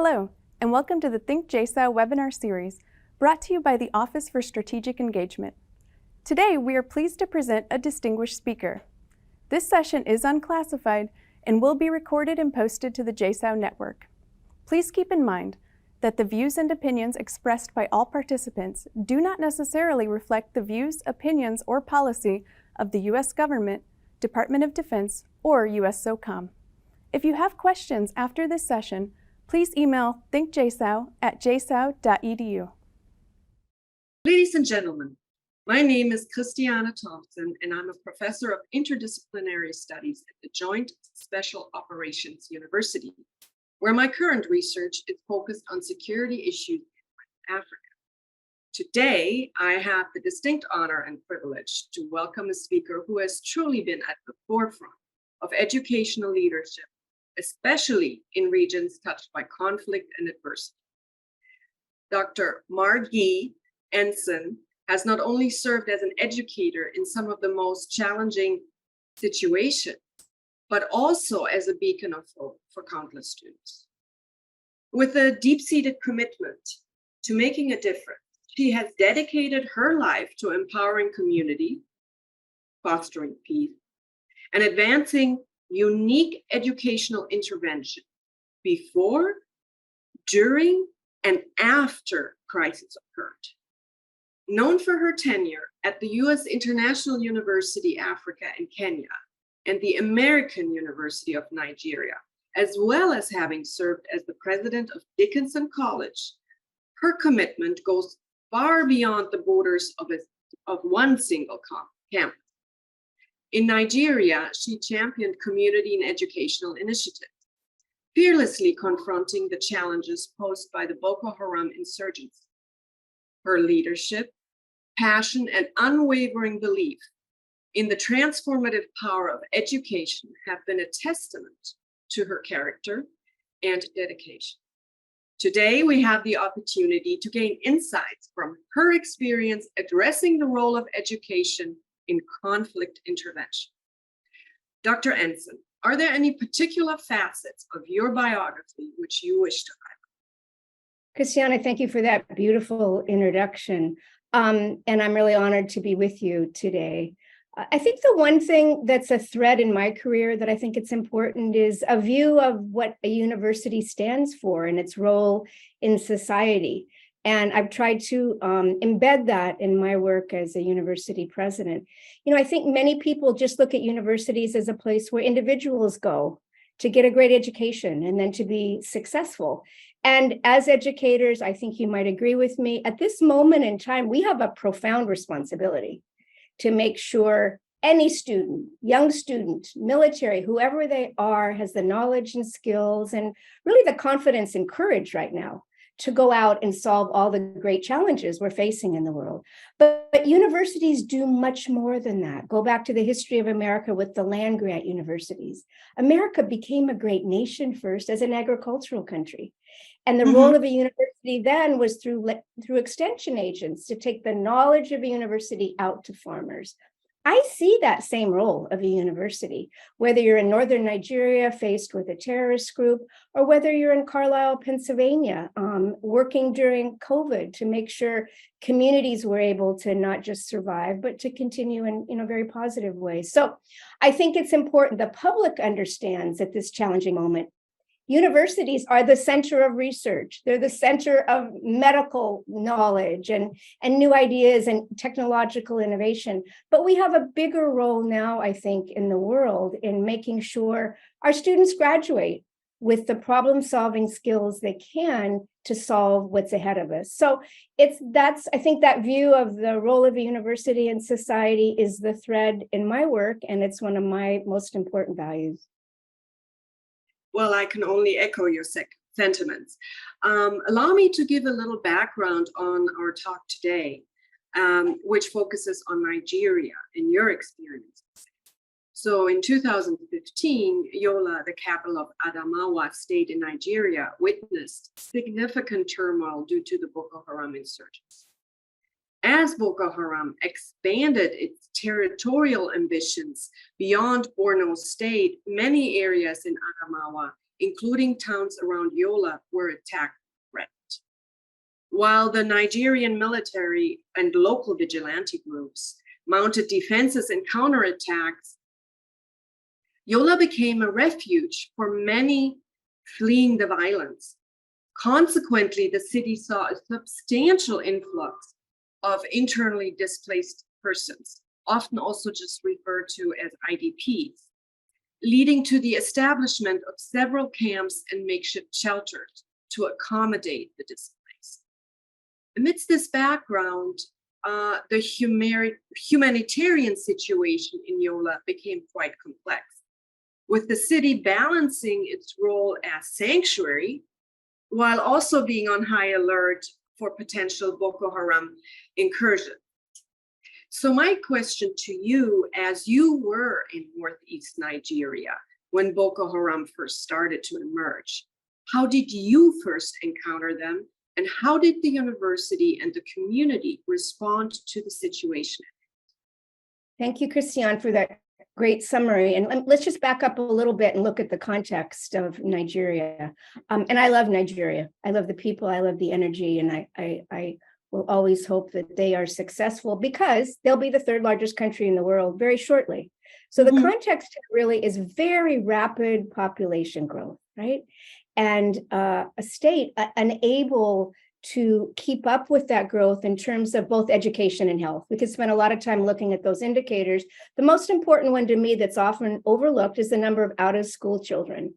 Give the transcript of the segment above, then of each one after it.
Hello, and welcome to the Think JSOU webinar series, brought to you by the Office for Strategic Engagement. Today, we are pleased to present a distinguished speaker. This session is unclassified and will be recorded and posted to the JSOU network. Please keep in mind that the views and opinions expressed by all participants do not necessarily reflect the views, opinions, or policy of the U.S. government, Department of Defense, or USSOCOM. If you have questions after this session, please email thinkjsou@jsou.edu. Ladies and gentlemen, my name is Christiane Thompson, and I'm a professor of interdisciplinary studies at the Joint Special Operations University, where my current research is focused on security issues in Africa. Today, I have the distinct honor and privilege to welcome a speaker who has truly been at the forefront of educational leadership, especially in regions touched by conflict and adversity. Dr. Margee Ensign has not only served as an educator in some of the most challenging situations, but also as a beacon of hope for countless students. With a deep-seated commitment to making a difference, she has dedicated her life to empowering community, fostering peace, and advancing unique educational intervention before, during, and after crises occurred. Known for her tenure at the U.S. International University, Africa and Kenya, and the American University of Nigeria, as well as having served as the president of Dickinson College, her commitment goes far beyond the borders of one single campus. In Nigeria, she championed community and educational initiatives, fearlessly confronting the challenges posed by the Boko Haram insurgency. Her leadership, passion, and unwavering belief in the transformative power of education have been a testament to her character and dedication. Today, we have the opportunity to gain insights from her experience addressing the role of education in conflict intervention. Dr. Ensign, are there any particular facets of your biography which you wish to highlight? Christiane, thank you for that beautiful introduction. And I'm really honored to be with you today. I think the one thing that's a thread in my career that I think it's important is a view of what a university stands for and its role in society. And I've tried to embed that in my work as a university president. You know, I think many people just look at universities as a place where individuals go to get a great education and then to be successful. And as educators, I think you might agree with me, at this moment in time, we have a profound responsibility to make sure any student, young student, military, whoever they are, has the knowledge and skills and really the confidence and courage right now to go out and solve all the great challenges we're facing in the world. But universities do much more than that. Go back to the history of America with the land-grant universities. America became a great nation first as an agricultural country. And the role of a university then was through extension agents to take the knowledge of a university out to farmers. I see that same role of a university, whether you're in northern Nigeria faced with a terrorist group, or whether you're in Carlisle, Pennsylvania, working during COVID to make sure communities were able to not just survive, but to continue in a very positive way. So I think it's important the public understands at this challenging moment, universities are the center of research. They're the center of medical knowledge and new ideas and technological innovation. But we have a bigger role now, I think, in the world in making sure our students graduate with the problem-solving skills they can to solve what's ahead of us. So I think that view of the role of a university in society is the thread in my work, and it's one of my most important values. Well, I can only echo your sentiments. Allow me to give a little background on our talk today, which focuses on Nigeria and your experiences. So in 2015, Yola, the capital of Adamawa state in Nigeria, witnessed significant turmoil due to the Boko Haram insurgents. As Boko Haram expanded its territorial ambitions beyond Borno State, many areas in Adamawa including towns around Yola, were attacked and threatened. While the Nigerian military and local vigilante groups mounted defenses and counterattacks, Yola became a refuge for many fleeing the violence. Consequently, the city saw a substantial influx of internally displaced persons, often also just referred to as IDPs, leading to the establishment of several camps and makeshift shelters to accommodate the displaced. Amidst this background, the humanitarian situation in Yola became quite complex, with the city balancing its role as sanctuary while also being on high alert for potential Boko Haram incursion. So my question to you, as you were in Northeast Nigeria when Boko Haram first started to emerge, how did you first encounter them, and how did the university and the community respond to the situation? Thank you, Christiane, for that great summary. And let's just back up a little bit and look at the context of Nigeria. And I love Nigeria. I love the people. I love the energy. And I will always hope that they are successful, because they'll be the third largest country in the world very shortly. So the context really is very rapid population growth, right? And a state unable to keep up with that growth in terms of both education and health. We could spend a lot of time looking at those indicators. The most important one to me that's often overlooked is the number of out-of-school children.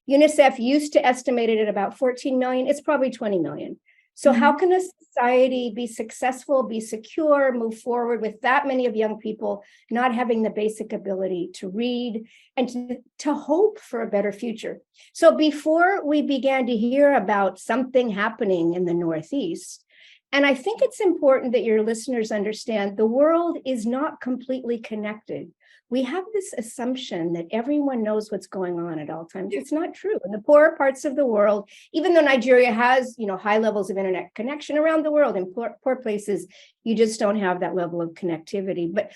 UNICEF used to estimate it at about 14 million. It's probably 20 million. So how can a society be successful, be secure, move forward with that many of young people not having the basic ability to read and to hope for a better future? So before we began to hear about something happening in the Northeast, and I think it's important that your listeners understand the world is not completely connected. We have this assumption that everyone knows what's going on at all times. It's not true. In the poorer parts of the world, even though Nigeria has, high levels of internet connection around the world, in poor places, you just don't have that level of connectivity. But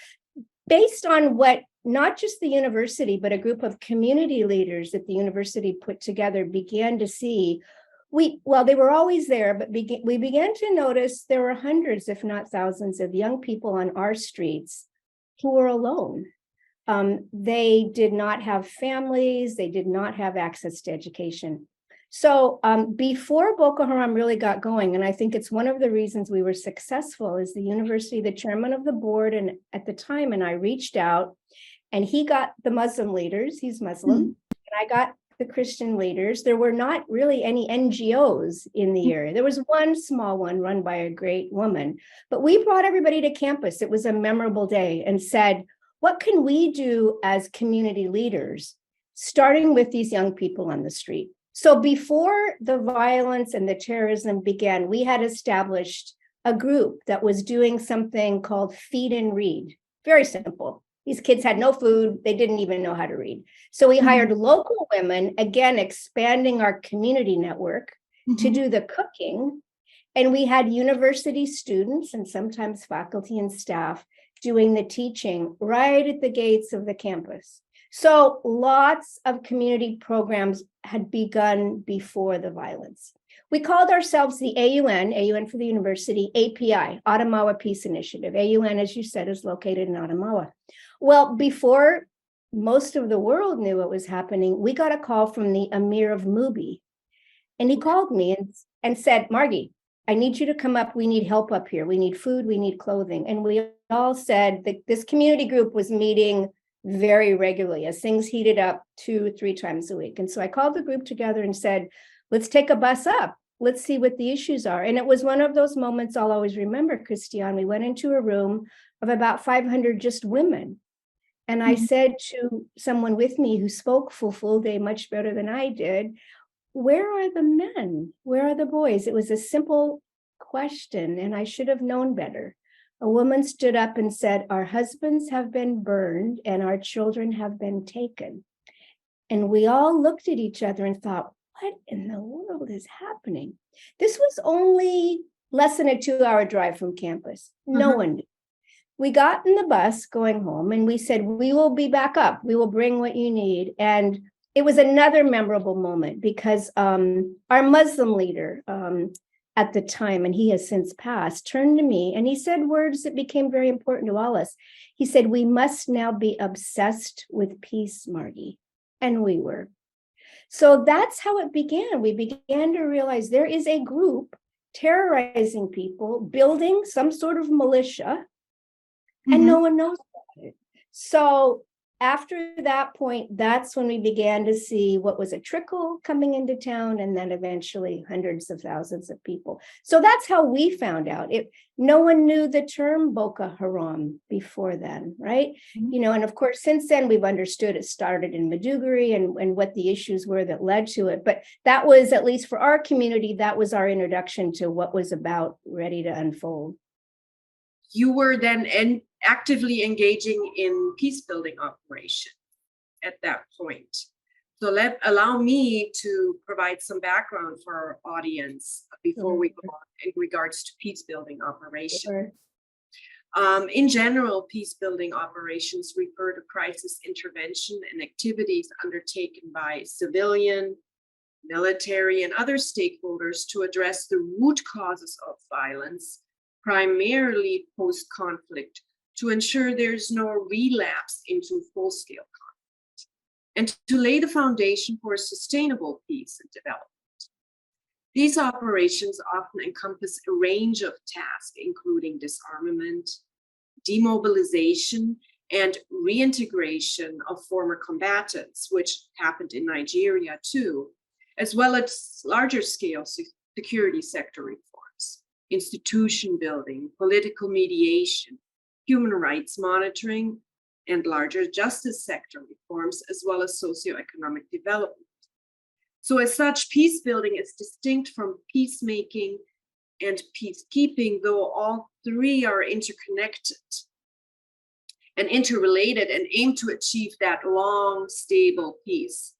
based on what not just the university, but a group of community leaders that the university put together began to see, they were always there, but we began to notice there were hundreds, if not thousands, of young people on our streets who were alone. They did not have families. They did not have access to education. So before Boko Haram really got going, and I think it's one of the reasons we were successful, is the university, the chairman of the board, and at the time, and I reached out, and he got the Muslim leaders. He's Muslim, and I got the Christian leaders. There were not really any NGOs in the area. There was one small one run by a great woman, but we brought everybody to campus. It was a memorable day, and said, what can we do as community leaders, starting with these young people on the street? So before the violence and the terrorism began, we had established a group that was doing something called Feed and Read. Very simple. These kids had no food. They didn't even know how to read. So we hired local women, again, expanding our community network to do the cooking. And we had university students and sometimes faculty and staff doing the teaching right at the gates of the campus. So lots of community programs had begun before the violence. We called ourselves the AUN for the university, API, Adamawa Peace Initiative. AUN, as you said, is located in Adamawa. Well, before most of the world knew what was happening, we got a call from the Emir of Mubi. And he called me and said, Margee, I need you to come up. We need help up here. We need food. We need clothing. And we all said that this community group was meeting very regularly as things heated up 2 or 3 times a week. And so I called the group together and said, let's take a bus up. Let's see what the issues are. And it was one of those moments I'll always remember, Christiane. We went into a room of about 500 just women. And I said to someone with me who spoke full day much better than I did, where are the men? Where are the boys? It was a simple question, and I should have known better. A woman stood up and said, our husbands have been burned and our children have been taken. And we all looked at each other and thought, what in the world is happening? This was only less than a 2-hour drive from campus. No one knew. We got in the bus going home and we said, we will be back up. We will bring what you need. And it was another memorable moment because our Muslim leader at the time, and he has since passed, turned to me and he said words that became very important to all us. He said, "We must now be obsessed with peace, Margee." And we were. So that's how it began. We began to realize there is a group terrorizing people, building some sort of militia, and no one knows about it. So after that point, that's when we began to see what was a trickle coming into town, and then eventually hundreds of thousands of people. So that's how we found out. No one knew the term Boko Haram before then, right? You know, and of course, since then we've understood it started in Maiduguri and what the issues were that led to it. But that was, at least for our community, that was our introduction to what was about ready to unfold. You were then actively engaging in peacebuilding operations at that point. So allow me to provide some background for our audience before we go on in regards to peacebuilding operations. Sure. In general, peacebuilding operations refer to crisis intervention and activities undertaken by civilian, military, and other stakeholders to address the root causes of violence, primarily post-conflict, to ensure there's no relapse into full-scale conflict, and to lay the foundation for sustainable peace and development. These operations often encompass a range of tasks, including disarmament, demobilization, and reintegration of former combatants, which happened in Nigeria too, as well as larger scale security sector reforms, institution building, political mediation, human rights monitoring, and larger justice sector reforms, as well as socioeconomic development. So as such, peacebuilding is distinct from peacemaking and peacekeeping, though all three are interconnected and interrelated and aim to achieve that long, stable peace.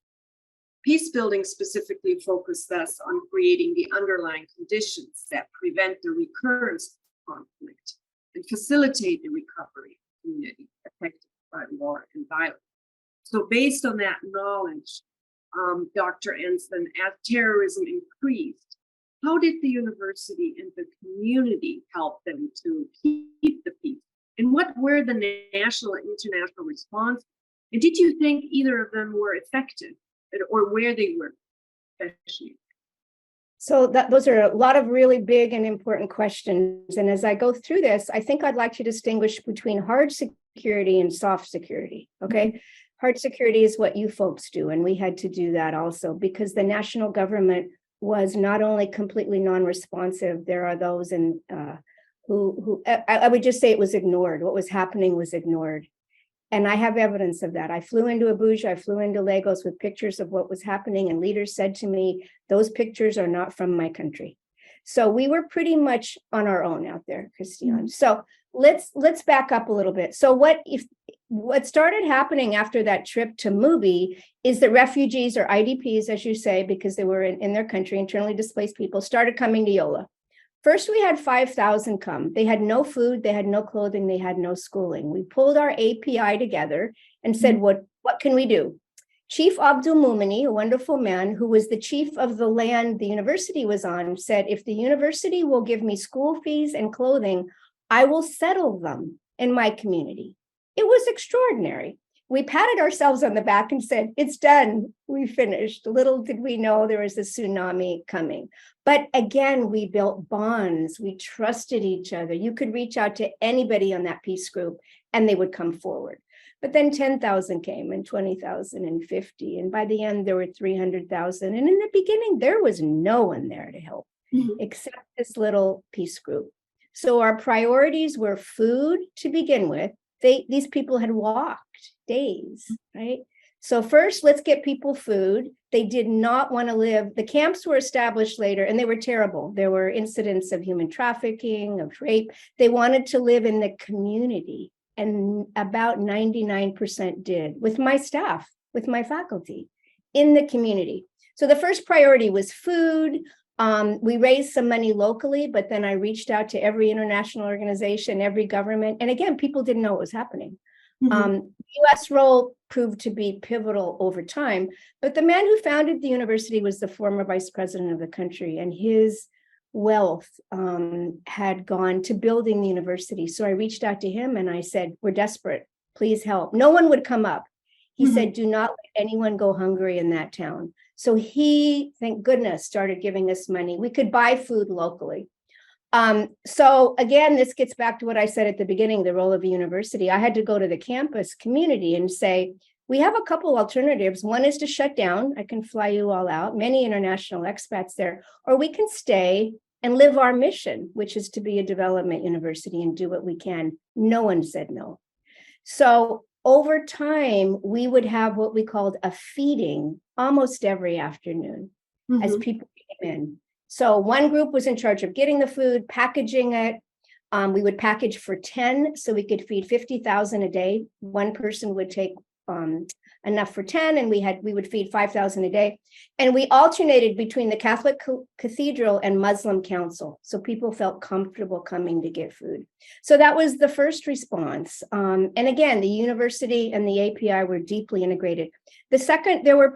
Peacebuilding specifically focuses thus on creating the underlying conditions that prevent the recurrence of conflict and facilitate the recovery of community affected by war and violence. So based on that knowledge, Dr. Ensign, as terrorism increased, how did the university and the community help them to keep the peace? And what were the national and international responses? And did you think either of them were effective, or where they were especially? So those are a lot of really big and important questions. And as I go through this, I think I'd like to distinguish between hard security and soft security, okay? Hard security is what you folks do, and we had to do that also because the national government was not only completely non-responsive, there are those who I would just say it was ignored. What was happening was ignored. And I have evidence of that. I flew into Abuja, I flew into Lagos with pictures of what was happening, and leaders said to me, those pictures are not from my country. So we were pretty much on our own out there, Christiane. So let's back up a little bit. So what started happening after that trip to Mubi is that refugees, or IDPs, as you say, because they were in their country, internally displaced people, started coming to Yola. First, we had 5,000 come. They had no food, they had no clothing, they had no schooling. We pulled our API together and said, what can we do? Chief Abdul Mumini, a wonderful man who was the chief of the land the university was on, said, if the university will give me school fees and clothing, I will settle them in my community. It was extraordinary. We patted ourselves on the back and said, it's done, we finished. Little did we know there was a tsunami coming. But again, we built bonds, we trusted each other. You could reach out to anybody on that peace group and they would come forward. But then 10,000 came, and 20,000, and 50. And by the end, there were 300,000. And in the beginning, there was no one there to help except this little peace group. So our priorities were food to begin with. These people had walked days, right? So first, let's get people food. They did not want to live. The camps were established later, and they were terrible. There were incidents of human trafficking, of rape. They wanted to live in the community, and about 99% did, with my staff, with my faculty, in the community. So the first priority was food. We raised some money locally, but then I reached out to every international organization, every government. And again, people didn't know what was happening. The US role proved to be pivotal over time, but the man who founded the university was the former vice president of the country, and his wealth had gone to building the university. So I reached out to him and I said, we're desperate, please help. No one would come up. He said, do not let anyone go hungry in that town. So he, thank goodness, started giving us money. We could buy food locally. So again, this gets back to what I said at the beginning, the role of a university. I had to go to the campus community and say, we have a couple alternatives. One is to shut down. I can fly you all out, many international expats there, or we can stay and live our mission, which is to be a development university and do what we can. No one said no. So over time, we would have what we called a feeding almost every afternoon as people came in. So one group was in charge of getting the food, packaging it. We would package for 10, so we could feed 50,000 a day. One person would take enough for 10, and we would feed 5,000 a day. And we alternated between the Catholic Cathedral and Muslim Council. So people felt comfortable coming to get food. So that was the first response. And again, the university and the API were deeply integrated. The second, there were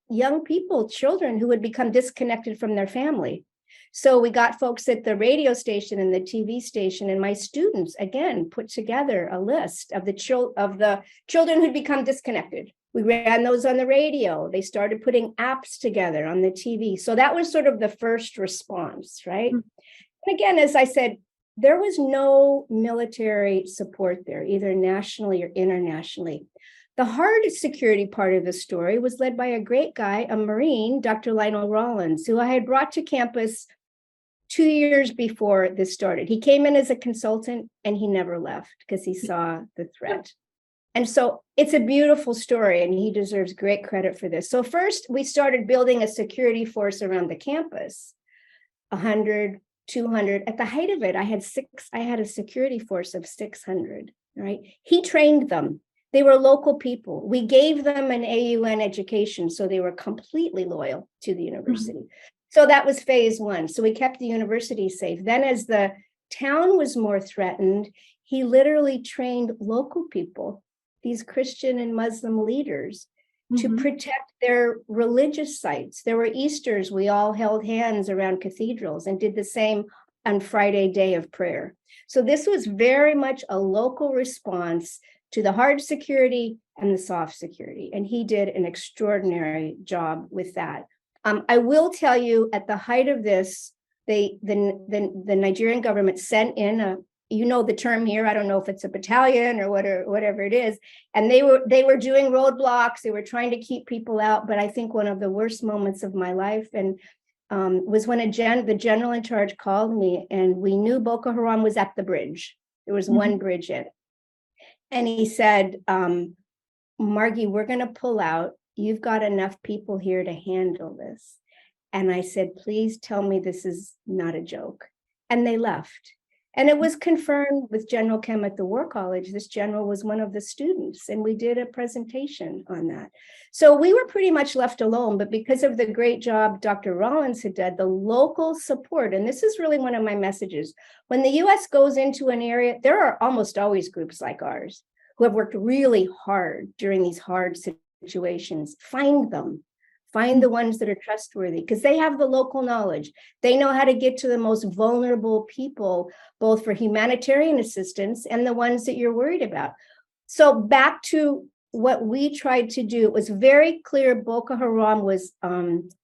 young people, children who had become disconnected from their family. So we got folks at the radio station and the TV station, and my students, again, put together a list of the children who'd become disconnected. We ran those on the radio. They started putting apps together on the TV. So that was sort of the first response, right? And again, as I said, there was no military support there, either nationally or internationally. The hard security part of the story was led by a great guy, a Marine, Dr. Lionel Rollins, who I had brought to campus 2 years before this started. He came in as a consultant and he never left because he saw the threat. And so it's a beautiful story and he deserves great credit for this. So first we started building a security force around the campus, 100, 200. At the height of it, I had a security force of 600, right? He trained them. They were local people. We gave them an AUN education, so they were completely loyal to the university. So that was phase one. So we kept the university safe. Then as the town was more threatened, he literally trained local people, these Christian and Muslim leaders, to protect their religious sites. There were Easters, we all held hands around cathedrals and did the same on Friday day of prayer. So this was very much a local response to the hard security and the soft security. And he did an extraordinary job with that. I will tell you, at the height of this, the Nigerian government sent in you know the term here, I don't know if it's a battalion or whatever it is, and they were doing roadblocks, they were trying to keep people out. But I think one of the worst moments of my life was when the general in charge called me, and we knew Boko Haram was at the bridge. There was one bridge in. And he said, Margee, we're going to pull out. You've got enough people here to handle this. And I said, please tell me this is not a joke. And they left. And it was confirmed with General Kem at the War College. This general was one of the students, and we did a presentation on that. So we were pretty much left alone, but because of the great job Dr. Rollins had done, the local support, and this is really one of my messages, when the US goes into an area, there are almost always groups like ours who have worked really hard during these hard situations. Find them. Find the ones that are trustworthy, because they have the local knowledge. They know how to get to the most vulnerable people, both for humanitarian assistance and the ones that you're worried about. So back to what we tried to do, it was very clear Boko Haram was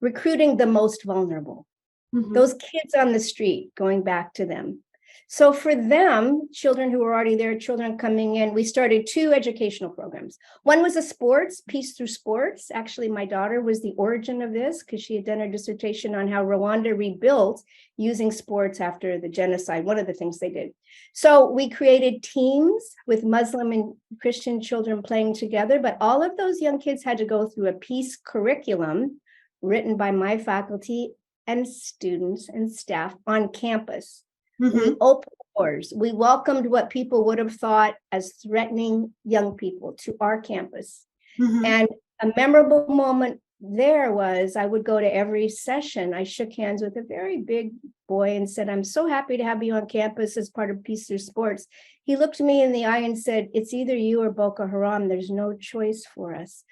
recruiting the most vulnerable. Those kids on the street, going back to them. So for them, children who were already there, children coming in, we started 2 educational programs. One was a sports, Peace Through Sports. Actually, my daughter was the origin of this because she had done her dissertation on how Rwanda rebuilt using sports after the genocide, one of the things they did. So we created teams with Muslim and Christian children playing together, but all of those young kids had to go through a peace curriculum written by my faculty and students and staff on campus. We opened doors. We welcomed what people would have thought as threatening young people to our campus. And a memorable moment there was, I would go to every session. I shook hands with a very big boy and said, I'm so happy to have you on campus as part of Peace Through Sports. He looked me in the eye and said, it's either you or Boko Haram. There's no choice for us.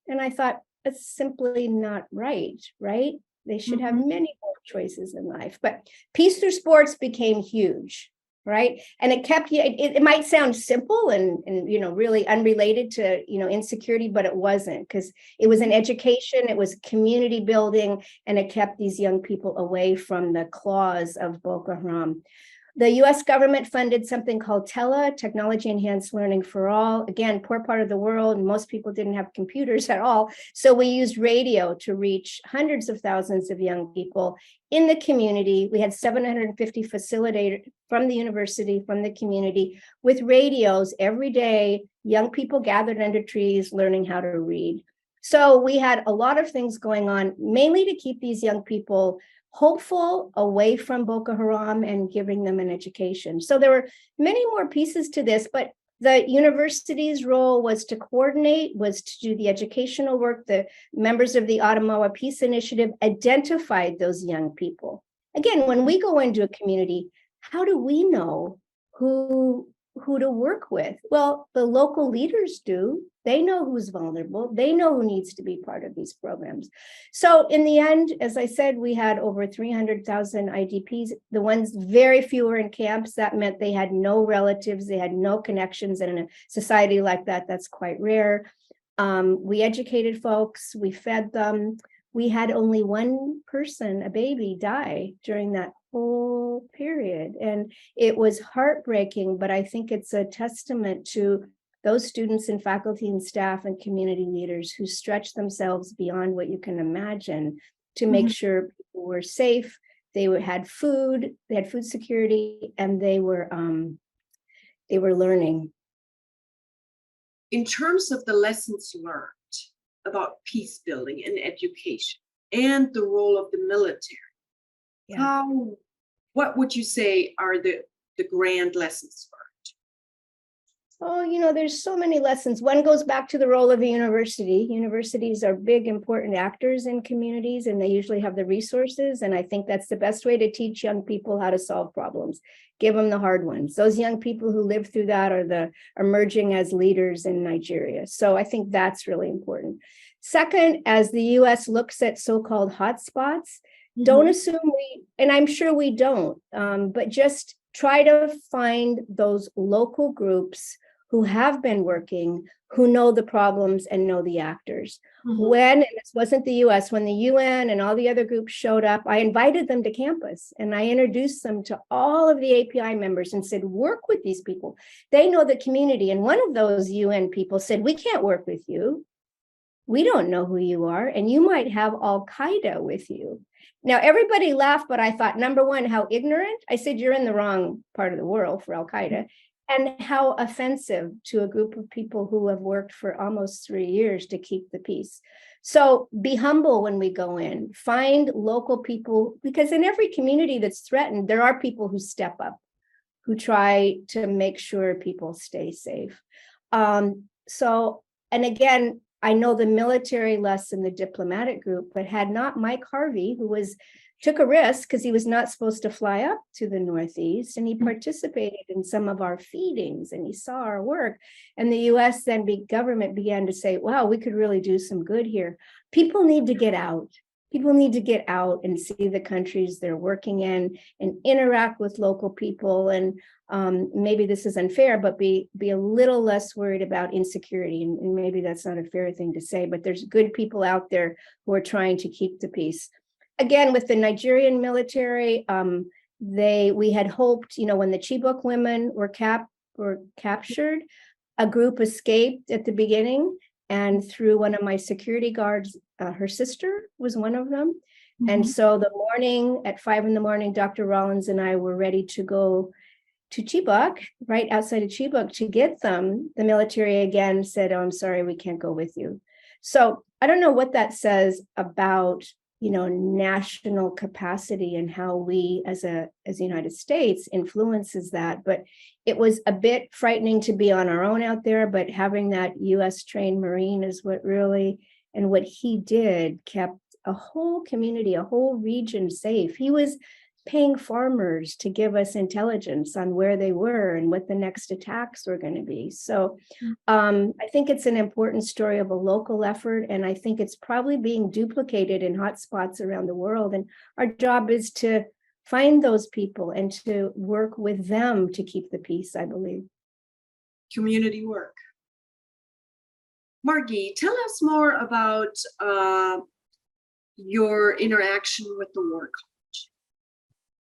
And I thought, that's simply not right, right? They should have many more choices in life. But Peace Through Sports became huge, right? And it kept, it might sound simple and really unrelated to, insecurity, but it wasn't, because it was an education, it was community building, and it kept these young people away from the claws of Boko Haram. The US government funded something called TELA, Technology Enhanced Learning for All. Again, poor part of the world, and most people didn't have computers at all. So we used radio to reach hundreds of thousands of young people in the community. We had 750 facilitators from the university, from the community, with radios every day. Young people gathered under trees, learning how to read. So we had a lot of things going on, mainly to keep these young people hopeful, away from Boko Haram, and giving them an education. So there were many more pieces to this, but the university's role was to coordinate, was to do the educational work. The members of the Adamawa Peace Initiative identified those young people. Again, when we go into a community, how do we know who to work with? Well, the local leaders do. They know who's vulnerable. They know who needs to be part of these programs. So in the end, as I said, we had over 300,000 IDPs. The ones, very few were in camps. That meant they had no relatives. They had no connections. And in a society like that, that's quite rare. We educated folks. We fed them. We had only one person, a baby, die during that whole period. And it was heartbreaking, but I think it's a testament to those students and faculty and staff and community leaders who stretched themselves beyond what you can imagine to make sure people were safe. They had food security, and they were learning. In terms of the lessons learned about peace building and education and the role of the military, what would you say are the grand lessons learned? Oh, there's so many lessons. One goes back to the role of a university. Universities are big, important actors in communities, and they usually have the resources. And I think that's the best way to teach young people how to solve problems. Give them the hard ones. Those young people who live through that are emerging as leaders in Nigeria. So I think that's really important. Second, as the US looks at so-called hotspots, don't assume and I'm sure we don't, but just try to find those local groups who have been working, who know the problems and know the actors. When, and this wasn't the US, when the UN and all the other groups showed up, I invited them to campus and I introduced them to all of the API members and said, work with these people. They know the community. And one of those UN people said, we can't work with you. We don't know who you are, and you might have Al-Qaeda with you. Now, everybody laughed, but I thought, number one, how ignorant. I said, you're in the wrong part of the world for Al-Qaeda. And how offensive to a group of people who have worked for almost 3 years to keep the peace. So be humble when we go in. Find local people, because in every community that's threatened, there are people who step up, who try to make sure people stay safe. And again, I know the military less than the diplomatic group, but had not Mike Harvey, who took a risk because he was not supposed to fly up to the Northeast, and he participated in some of our feedings and he saw our work. And the US government began to say, wow, we could really do some good here. People need to get out. People need to get out and see the countries they're working in and interact with local people. And maybe this is unfair, but be a little less worried about insecurity. And maybe that's not a fair thing to say, but there's good people out there who are trying to keep the peace. Again, with the Nigerian military, we had hoped, when the Chibok women were captured, a group escaped at the beginning, and through one of my security guards, her sister was one of them. And so the morning at 5 a.m, Dr. Rollins and I were ready to go to Chibok, right outside of Chibok, to get them. The military again said, oh, I'm sorry, we can't go with you. So I don't know what that says about national capacity and how we as the United States influences that. But it was a bit frightening to be on our own out there, but having that US trained Marine is what really And what he did kept a whole community, a whole region safe. He was paying farmers to give us intelligence on where they were and what the next attacks were going to be. So I think it's an important story of a local effort, and I think it's probably being duplicated in hotspots around the world. And our job is to find those people and to work with them to keep the peace, I believe. Community work. Margee, tell us more about your interaction with the War College.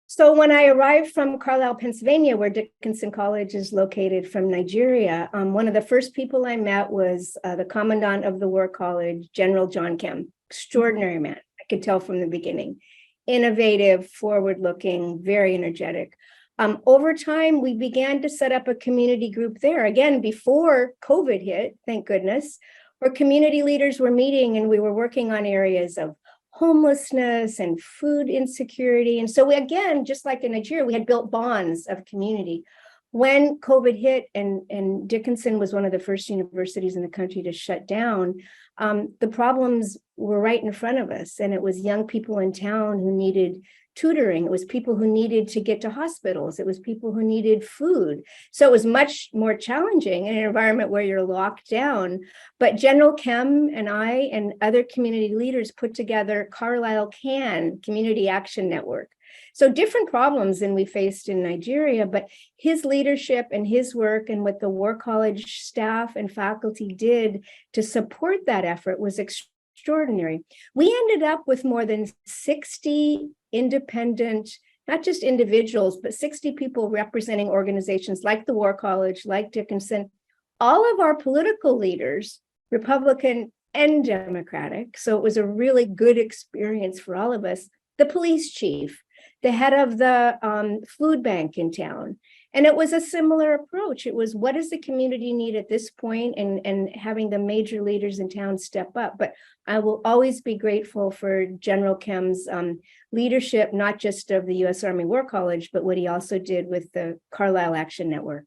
So when I arrived from Carlisle, Pennsylvania, where Dickinson College is located from Nigeria, one of the first people I met was the commandant of the War College, General John Kem. Extraordinary man, I could tell from the beginning. Innovative, forward-looking, very energetic. Over time, we began to set up a community group there, again, before COVID hit, thank goodness, where community leaders were meeting and we were working on areas of homelessness and food insecurity. And so we, again, just like in Nigeria, we had built bonds of community. When COVID hit and Dickinson was one of the first universities in the country to shut down, the problems were right in front of us. And it was young people in town who needed tutoring. It was people who needed to get to hospitals. It was people who needed food. So it was much more challenging in an environment where you're locked down. But General Kem and I and other community leaders put together Carlisle CAN, Community Action Network. So different problems than we faced in Nigeria, but his leadership and his work and what the War College staff and faculty did to support that effort was extraordinary. We ended up with more than 60 independent, not just individuals, but 60 people representing organizations like the War College, like Dickinson, all of our political leaders, Republican and Democratic. So it was a really good experience for all of us. The police chief, the head of the food bank in town. And it was a similar approach. It was, what does the community need at this point, and having the major leaders in town step up. But I will always be grateful for General Kem's leadership, not just of the U.S. Army War College, but what he also did with the Carlisle Action Network.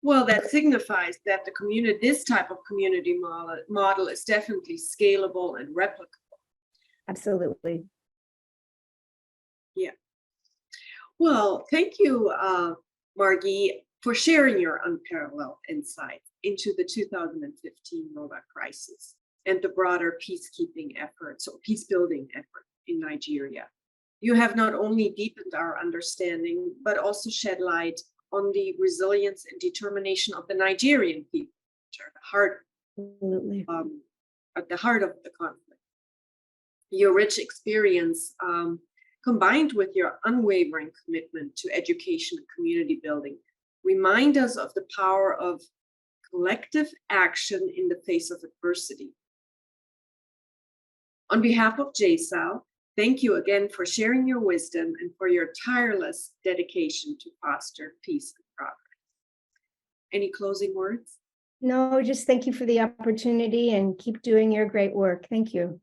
Well, that signifies that the community, this type of community model is definitely scalable and replicable. Absolutely. Yeah. Well, thank you, Margee, for sharing your unparalleled insights into the 2015 Rwanda crisis and the broader peacekeeping efforts or peacebuilding effort in Nigeria. You have not only deepened our understanding, but also shed light on the resilience and determination of the Nigerian people, which are at the heart of the conflict. Your rich experience, combined with your unwavering commitment to education and community building, remind us of the power of collective action in the face of adversity. On behalf of JSOU, thank you again for sharing your wisdom and for your tireless dedication to foster peace and progress. Any closing words? No, just thank you for the opportunity and keep doing your great work. Thank you.